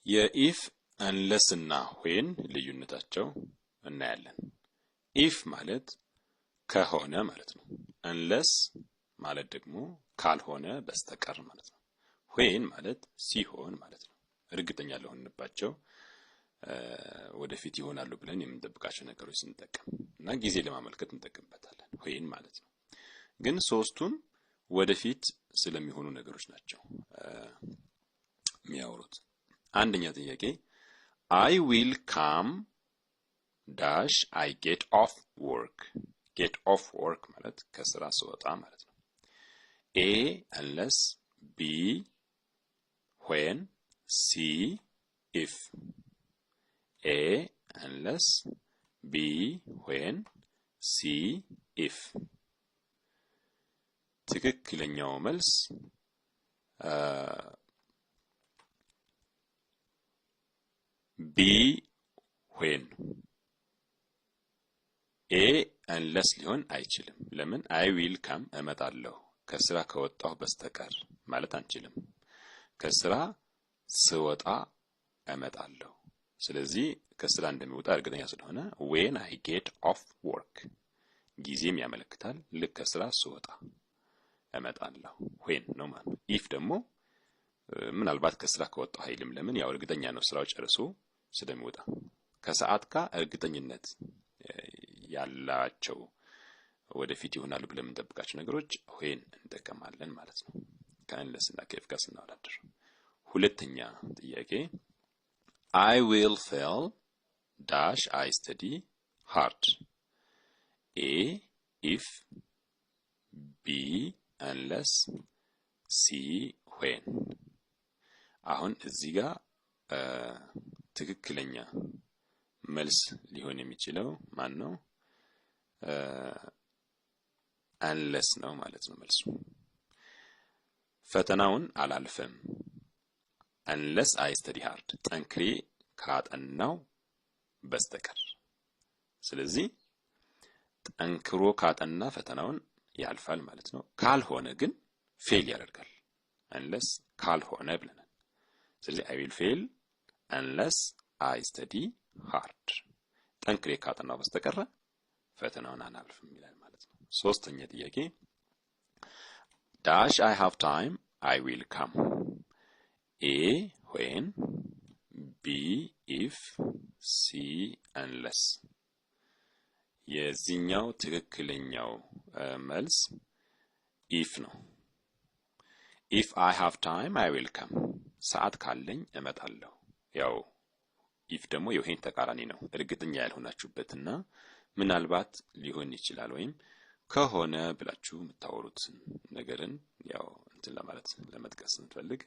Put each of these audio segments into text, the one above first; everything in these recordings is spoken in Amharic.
የኢፍ unless እና when ልዩነታቸው እናያለን። ኢፍ ማለት ከሆነ ማለት ነው። unless ማለት ደግሞ ካልሆነ በስተቀር ማለት ነው። when ማለት ሲሆን ማለት ነው። እርግጠኛ ለሆንባቸው ወደፊት ይሆናሉ ብለን የምንጠብቃቸው ነገሮች ስንጠቀም እና ጊዜ ለማመልከት እንጠቀምበታለን when ማለት ነው። ግን ሶስቱም ወደፊት ስለሚሆኑ ነገሮች ናቸው የሚያወሩት። አንደኛ ጥያቄ I will come dash I get off work. get off work ማለት ከስራ ስወጣ ማለት ነው። A unless B when C if A unless B when C if ትክክለኛው መልስ B when A unless ሊሆን አይችልም። ለምን I will come እመጣለሁ ከስራ ከወጣሁ በስተቀር ማለት አንችልም። ከስራ ስወጣ እመጣለሁ። ስለዚህ ከስራ እንደሚወጣ እርግጠኛ ስለሆነ when I get off work ጊዜም ያመለክታል። ልክ ከስራ ስወጣ እመጣለሁ when ነው ማለት። if ደግሞ ምናልባት ከስራ ከወጣሁ አይልም። ለምን ያው እርግጠኛ ነው ስራው ጨርሶ ስለሚወጣ። ከሰዓት ጋር እርግጠኝነት ያላቸው ወደፊት ይሆናሉ ብለን የምንጠብቃቸው ነገሮች when እንጠቀማለን ማለት ነው። ከunless እና ከif ጋር ስናወዳድር። ሁለተኛ ጥያቄ I will fail dash I study hard. A if B unless C when አሁን እዚህ ጋር ትክክለኛ መልስ ሊሆን የሚችለው ማን ነው? unless ነው ማለት ነው መልሱ። ፈተናውን አላልፈም unless I study hard ጠንክሬ ካጠናው በስተቀር። ስለዚህ ጠንክሮ ካጠና ፈተናውን ያልፋል ማለት ነው። ካልሆነ ግን ፌል ያደርጋል። unless ካልሆነ ብለናል። ስለዚህ I will fail unless I study hard ጠንክሬ ካጠናው በስተቀር ፈተናውን አላልፍም ይላል ማለት ነው። ሶስተኛ ጥያቄ dash I have time I will come. A when B if C unless የዚህኛው ትክክለኛው መልስ if ነው። if I have time I will come ሰዓት ካለኝ እመጣለሁ። ያው if ደግሞ የወይን ተቃራኒ ነው። እርግጠኛ ያልሆናችሁበትና ምናልባት ሊሆን ይችላል ወይም ከሆነ ብላችሁ የምታወሩት ነገርን ያው እንትን ለማለት ለመጥቀስ እንፈልግ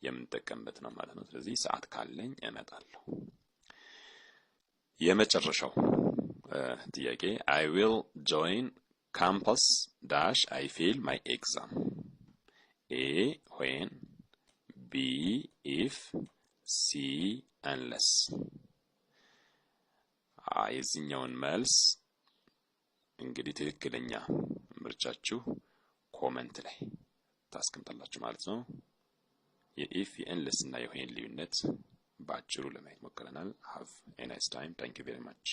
የምንጠቀምበት ነው ማለት ነው። ስለዚህ ሰዓት ካለኝ እመጣለሁ። የመጨረሻው ጥያቄ I will join campus dash I fail my exam. A when B if C unless የዚህኛውን መልስ እንግዲህ ትክክለኛ ምርጫችሁ ኮሜንት ላይ ታስቀምጣላችሁ ማለት ነው። የኢፍ የእንለስ እና የዌን ልዩነት ባጭሩ ለማየት ሞክረናል። have a nice time. Thank you very much.